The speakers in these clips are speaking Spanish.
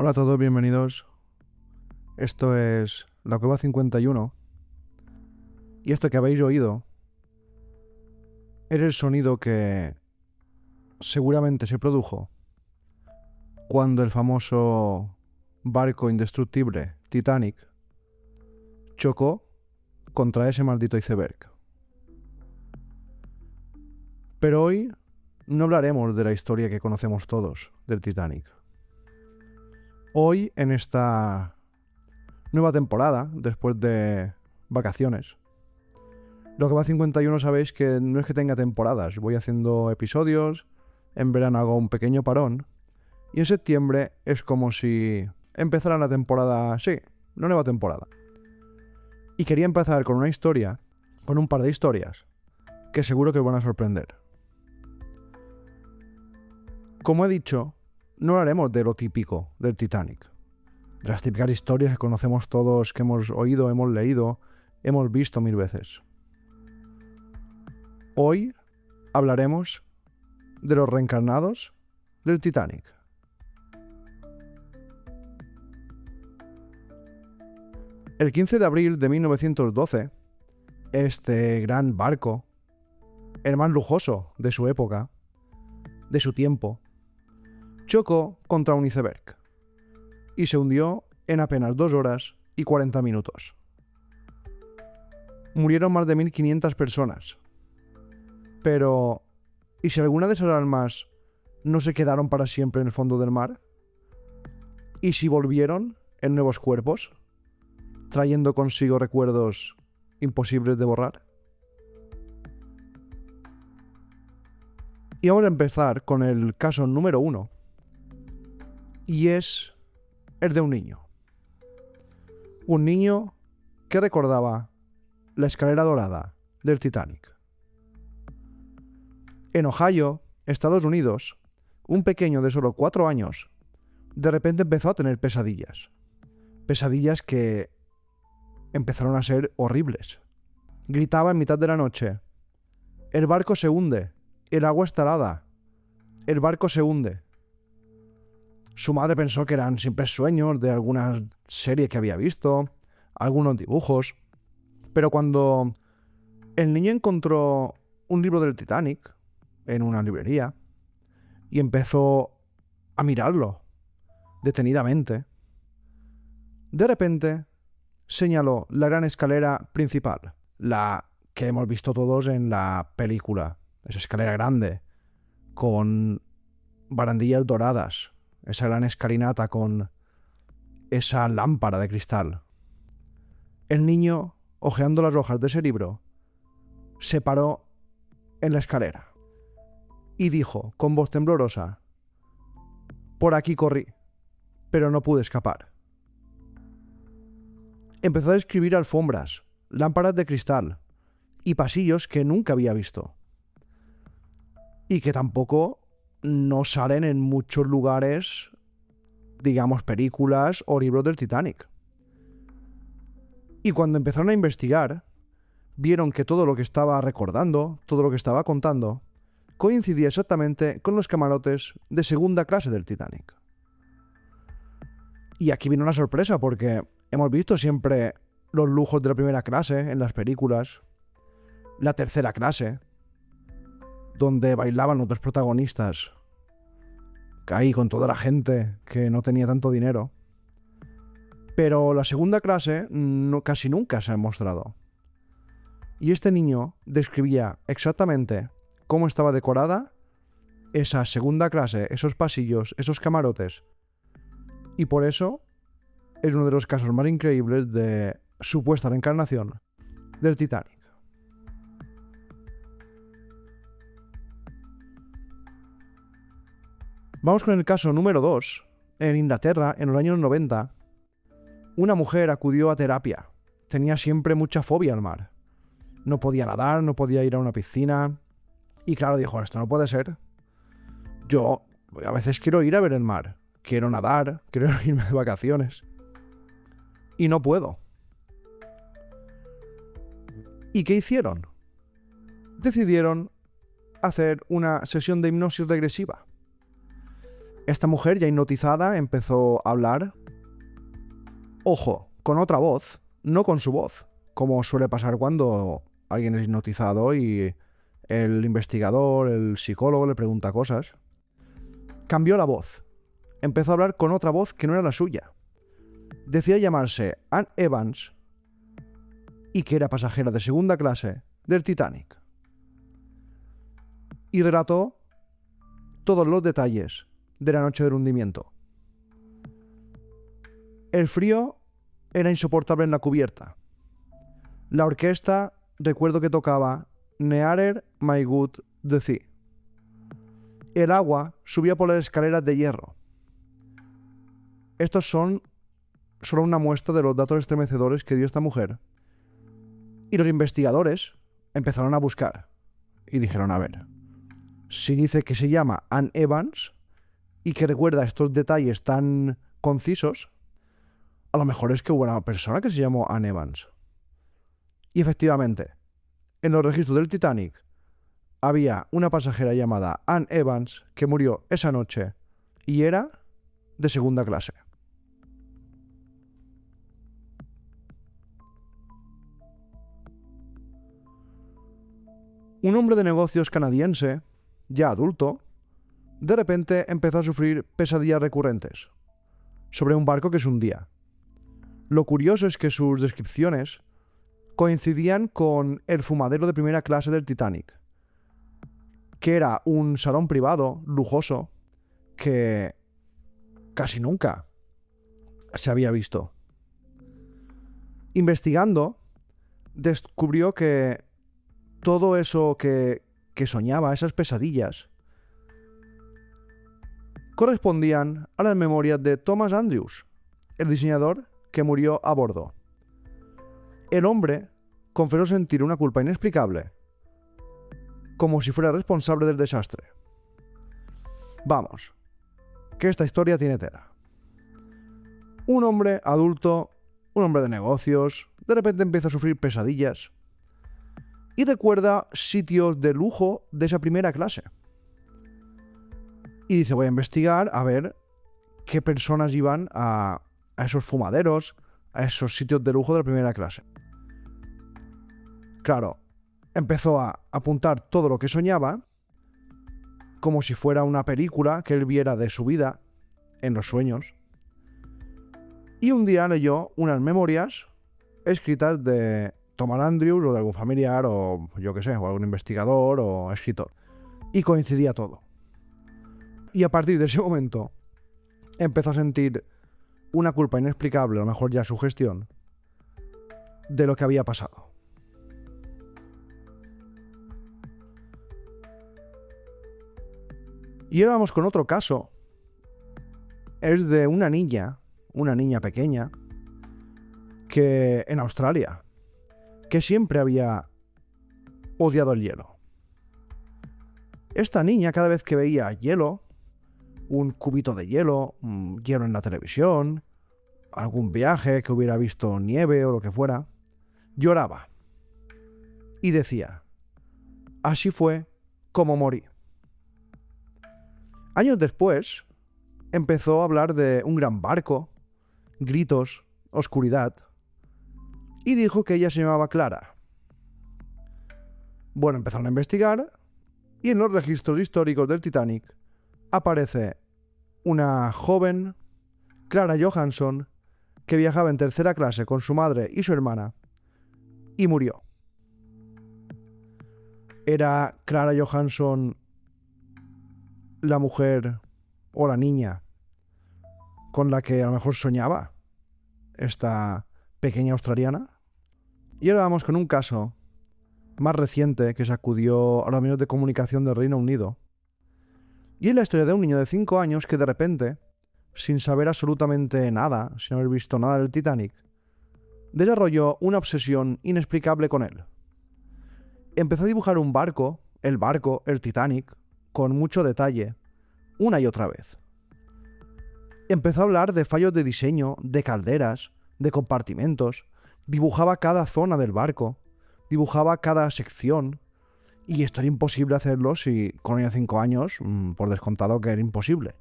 Hola a todos, bienvenidos. Esto es La Cueva 51 y esto que habéis oído es el sonido que seguramente se produjo cuando el famoso barco indestructible Titanic chocó contra ese maldito iceberg. Pero hoy no hablaremos de la historia que conocemos todos del Titanic. Hoy, en esta nueva temporada, después de vacaciones, Lo que va 51 sabéis que no es que tenga temporadas, voy haciendo episodios, en verano hago un pequeño parón, y en septiembre es como si empezara la temporada, sí, la nueva temporada. Y quería empezar con una historia, con un par de historias, que seguro que os van a sorprender. Como he dicho, no hablaremos de lo típico del Titanic, de las típicas historias que conocemos todos, que hemos oído, hemos leído, hemos visto 1000 veces. Hoy hablaremos de los reencarnados del Titanic. El 15 de abril de 1912, este gran barco, el más lujoso de su época, de su tiempo, chocó contra un iceberg y se hundió en apenas 2 horas y 40 minutos. Murieron más de 1500 personas. Pero, ¿y si alguna de esas almas no se quedaron para siempre en el fondo del mar? ¿Y si volvieron en nuevos cuerpos, trayendo consigo recuerdos imposibles de borrar? Y vamos a empezar con el caso número 1, y es el de un niño. Un niño que recordaba la escalera dorada del Titanic. En Ohio, Estados Unidos, un pequeño de solo 4 años de repente empezó a tener pesadillas. Pesadillas que empezaron a ser horribles. Gritaba en mitad de la noche: "El barco se hunde, el agua está helada, el barco se hunde". Su madre pensó que eran simples sueños de alguna serie que había visto, algunos dibujos. Pero cuando el niño encontró un libro del Titanic en una librería y empezó a mirarlo detenidamente, de repente señaló la gran escalera principal, la que hemos visto todos en la película, esa escalera grande con barandillas doradas, esa gran escalinata con esa lámpara de cristal. El niño, hojeando las hojas de ese libro, se paró en la escalera y dijo con voz temblorosa: "Por aquí corrí, pero no pude escapar". Empezó a describir alfombras, lámparas de cristal y pasillos que nunca había visto, y que tampoco no salen en muchos lugares, digamos películas o libros del Titanic. Y cuando empezaron a investigar, vieron que todo lo que estaba recordando, todo lo que estaba contando, coincidía exactamente con los camarotes de segunda clase del Titanic. Y aquí vino una sorpresa, porque hemos visto siempre los lujos de la primera clase en las películas, la tercera clase, donde bailaban los dos protagonistas, ahí con toda la gente que no tenía tanto dinero. Pero la segunda clase casi nunca se ha mostrado. Y este niño describía exactamente cómo estaba decorada esa segunda clase, esos pasillos, esos camarotes. Y por eso es uno de los casos más increíbles de supuesta reencarnación del Titanic. Vamos con el caso número 2. En Inglaterra, en los años 90, una mujer acudió a terapia. Tenía siempre mucha fobia al mar. No podía nadar, no podía ir a una piscina. Y claro, dijo: "Esto no puede ser. Yo a veces quiero ir a ver el mar, quiero nadar, quiero irme de vacaciones. Y no puedo". ¿Y qué hicieron? Decidieron hacer una sesión de hipnosis regresiva. Esta mujer, ya hipnotizada, empezó a hablar, ojo, con otra voz, no con su voz, como suele pasar cuando alguien es hipnotizado y el investigador, el psicólogo le pregunta cosas. Cambió la voz. Empezó a hablar con otra voz que no era la suya. Decía llamarse Anne Evans y que era pasajera de segunda clase del Titanic. Y relató todos los detalles de la noche del hundimiento. El frío era insoportable en la cubierta. La orquesta, recuerdo que tocaba Nearer My Good the Sea. El agua subía por las escaleras de hierro. Estos son solo una muestra de los datos estremecedores que dio esta mujer. Y los investigadores empezaron a buscar. Y dijeron, a ver, si dice que se llama Anne Evans y que recuerda estos detalles tan concisos, a lo mejor es que hubo una persona que se llamó Anne Evans. Y efectivamente, en los registros del Titanic había una pasajera llamada Anne Evans que murió esa noche y era de segunda clase. Un hombre de negocios canadiense, ya adulto, de repente empezó a sufrir pesadillas recurrentes sobre un barco que se hundía. Lo curioso es que sus descripciones coincidían con el fumadero de primera clase del Titanic, que era un salón privado lujoso que casi nunca se había visto. Investigando, descubrió que todo eso que soñaba, esas pesadillas, correspondían a las memorias de Thomas Andrews, el diseñador que murió a bordo. El hombre confesó sentir una culpa inexplicable, como si fuera responsable del desastre. Vamos, que esta historia tiene tela. Un hombre adulto, un hombre de negocios, de repente empieza a sufrir pesadillas y recuerda sitios de lujo de esa primera clase. Y dice, voy a investigar a ver qué personas iban a esos fumaderos, a esos sitios de lujo de la primera clase. Claro, empezó a apuntar todo lo que soñaba, como si fuera una película que él viera de su vida en los sueños. Y un día leyó unas memorias escritas de Thomas Andrews o de algún familiar o yo qué sé, o algún investigador o escritor. Y coincidía todo. Y a partir de ese momento empezó a sentir una culpa inexplicable, a lo mejor ya sugestión, de lo que había pasado. Y ahora vamos con otro caso. Es de una niña pequeña, que en Australia, que siempre había odiado el hielo. Esta niña, cada vez que veía hielo, un cubito de hielo, hielo en la televisión, algún viaje que hubiera visto nieve o lo que fuera, lloraba. Y decía, así fue como morí. Años después, empezó a hablar de un gran barco, gritos, oscuridad, y dijo que ella se llamaba Clara. Bueno, empezaron a investigar, y en los registros históricos del Titanic aparece una joven, Clara Johansson, que viajaba en tercera clase con su madre y su hermana, y murió. ¿Era Clara Johansson la mujer o la niña con la que a lo mejor soñaba esta pequeña australiana? Y ahora vamos con un caso más reciente que sacudió a los medios de comunicación del Reino Unido. Y es la historia de un niño de 5 años que de repente, sin saber absolutamente nada, sin haber visto nada del Titanic, desarrolló una obsesión inexplicable con él. Empezó a dibujar un barco, el Titanic, con mucho detalle, una y otra vez. Empezó a hablar de fallos de diseño, de calderas, de compartimentos, dibujaba cada zona del barco, dibujaba cada sección, y esto era imposible hacerlo si con un niño de 5 años, por descontado que era imposible.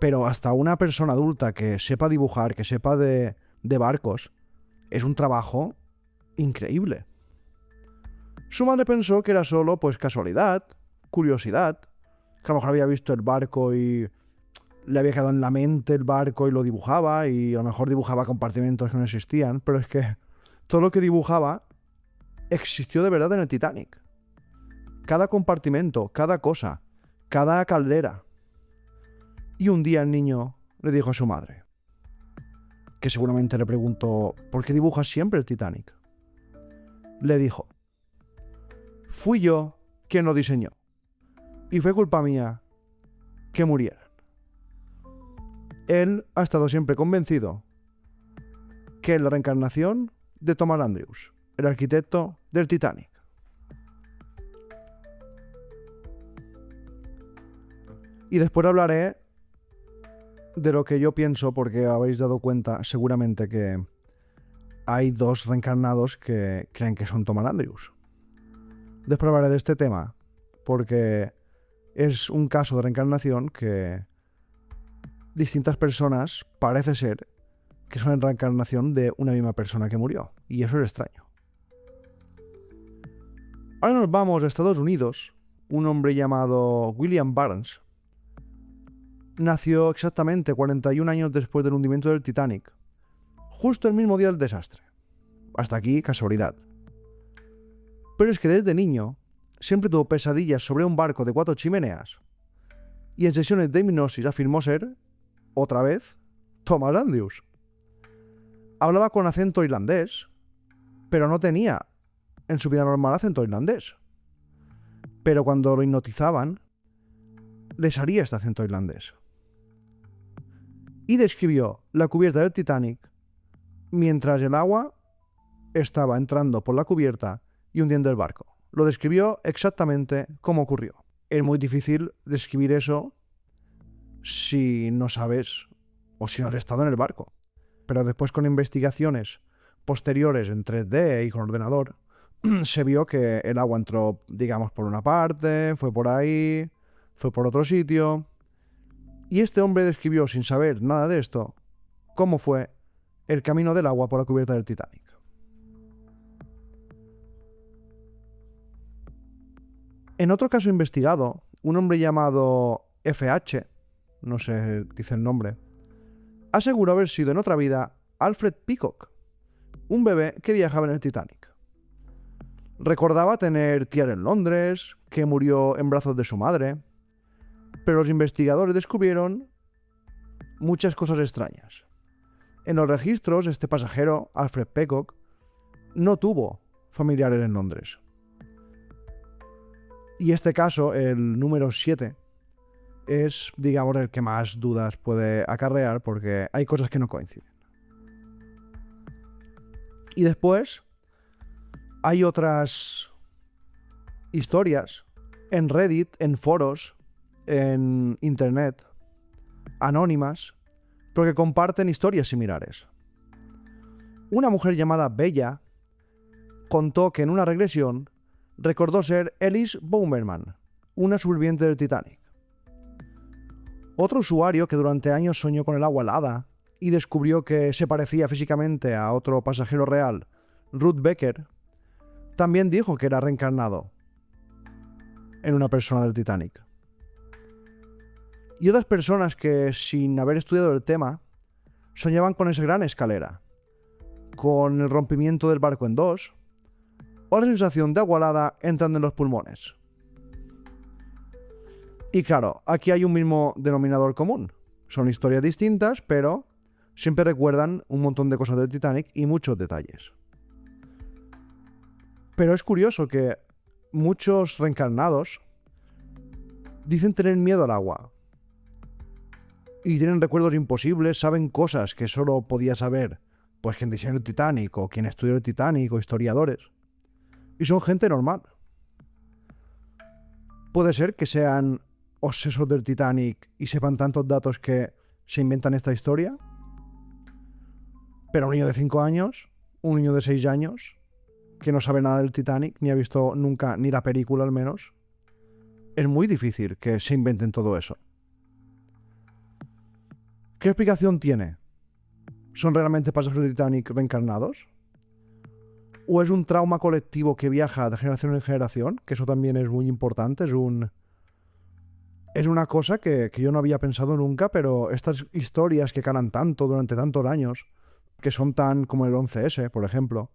Pero hasta una persona adulta que sepa dibujar, que sepa de barcos, es un trabajo increíble. Su madre pensó que era solo pues casualidad, curiosidad, que a lo mejor había visto el barco y le había quedado en la mente el barco y lo dibujaba, y a lo mejor dibujaba compartimentos que no existían, pero es que todo lo que dibujaba existió de verdad en el Titanic. Cada compartimento, cada cosa, cada caldera. Y un día el niño le dijo a su madre, que seguramente le preguntó, ¿por qué dibujas siempre el Titanic? Le dijo, fui yo quien lo diseñó, y fue culpa mía que murieran. Él ha estado siempre convencido que es la reencarnación de Thomas Andrews, el arquitecto del Titanic. Y después hablaré de lo que yo pienso, porque habéis dado cuenta seguramente que hay dos reencarnados que creen que son Thomas Andrews. Después hablaré de este tema, porque es un caso de reencarnación que distintas personas parece ser que son la reencarnación de una misma persona que murió, y eso es extraño. Ahora nos vamos a Estados Unidos. Un hombre llamado William Burns nació exactamente 41 años después del hundimiento del Titanic, justo el mismo día del desastre. Hasta aquí, casualidad. Pero es que desde niño siempre tuvo pesadillas sobre un barco de 4 chimeneas, y en sesiones de hipnosis afirmó ser, otra vez, Thomas Andrews. Hablaba con acento irlandés, pero no tenía en su vida normal acento irlandés. Pero cuando lo hipnotizaban, le salía este acento irlandés. Y describió la cubierta del Titanic mientras el agua estaba entrando por la cubierta y hundiendo el barco. Lo describió exactamente como ocurrió. Es muy difícil describir eso si no sabes o si no has estado en el barco. Pero después, con investigaciones posteriores en 3D y con ordenador, se vio que el agua entró, digamos, por una parte, fue por ahí, fue por otro sitio. Y este hombre describió, sin saber nada de esto, cómo fue el camino del agua por la cubierta del Titanic. En otro caso investigado, un hombre llamado FH, no sé, dice el nombre, aseguró haber sido en otra vida Alfred Peacock, un bebé que viajaba en el Titanic. Recordaba tener tía en Londres, que murió en brazos de su madre, pero los investigadores descubrieron muchas cosas extrañas. En los registros, este pasajero, Alfred Peacock, no tuvo familiares en Londres. Y este caso, el número 7, es, digamos, el que más dudas puede acarrear, porque hay cosas que no coinciden. Y después hay otras historias en Reddit, en foros, en internet, anónimas, pero que comparten historias similares. Una mujer llamada Bella contó que en una regresión recordó ser Ellis Bowman, una superviviente del Titanic. Otro usuario que durante años soñó con el agua helada y descubrió que se parecía físicamente a otro pasajero real, Ruth Becker, también dijo que era reencarnado en una persona del Titanic. Y otras personas que, sin haber estudiado el tema, soñaban con esa gran escalera, con el rompimiento del barco en dos, o la sensación de agua helada entrando en los pulmones. Y claro, aquí hay un mismo denominador común. Son historias distintas, pero siempre recuerdan un montón de cosas del Titanic y muchos detalles. Pero es curioso que muchos reencarnados dicen tener miedo al agua. Y tienen recuerdos imposibles, saben cosas que solo podía saber pues quien diseñó el Titanic, o quien estudió el Titanic, o historiadores. Y son gente normal. Puede ser que sean obsesos del Titanic y sepan tantos datos que se inventan esta historia. Pero un niño de 5 años, un niño de 6 años, que no sabe nada del Titanic, ni ha visto nunca ni la película al menos, es muy difícil que se inventen todo eso. ¿Qué explicación tiene? ¿Son realmente pasajeros del Titanic reencarnados? ¿O es un trauma colectivo que viaja de generación en generación? Que eso también es muy importante. Es una cosa que yo no había pensado nunca, pero estas historias que calan tanto durante tantos años, que son tan como el 11S, por ejemplo,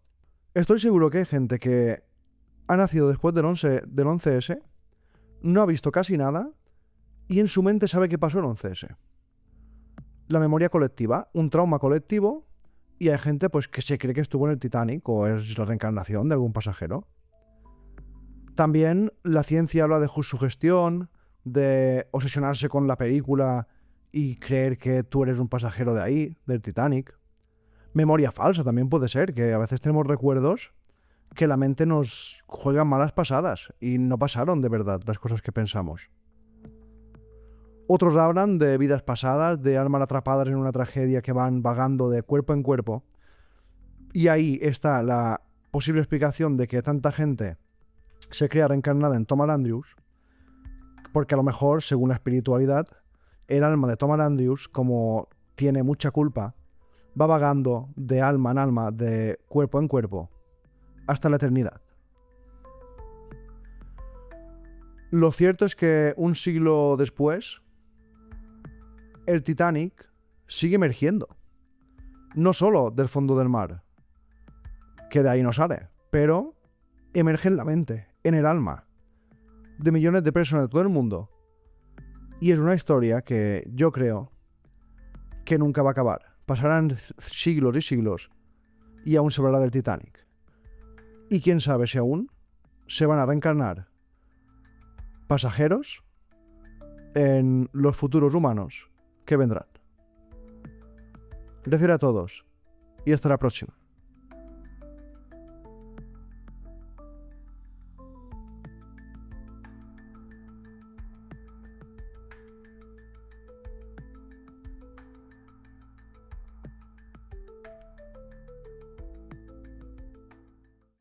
estoy seguro que hay gente que ha nacido después del 11S, no ha visto casi nada y en su mente sabe qué pasó el 11S. La memoria colectiva, un trauma colectivo, y hay gente pues que se cree que estuvo en el Titanic o es la reencarnación de algún pasajero. También la ciencia habla de sugestión, de obsesionarse con la película y creer que tú eres un pasajero de ahí, del Titanic. Memoria falsa también puede ser, que a veces tenemos recuerdos que la mente nos juega malas pasadas y no pasaron de verdad las cosas que pensamos. Otros hablan de vidas pasadas, de almas atrapadas en una tragedia que van vagando de cuerpo en cuerpo. Y ahí está la posible explicación de que tanta gente se crea reencarnada en Thomas Andrews, porque a lo mejor, según la espiritualidad, el alma de Thomas Andrews, como tiene mucha culpa, va vagando de alma en alma, de cuerpo en cuerpo, hasta la eternidad. Lo cierto es que un siglo después, el Titanic sigue emergiendo. No solo del fondo del mar, que de ahí no sale, pero emerge en la mente, en el alma, de millones de personas de todo el mundo. Y es una historia que yo creo que nunca va a acabar. Pasarán siglos y siglos y aún se hablará del Titanic. Y quién sabe si aún se van a reencarnar pasajeros en los futuros humanos que vendrán. Gracias a todos y hasta la próxima.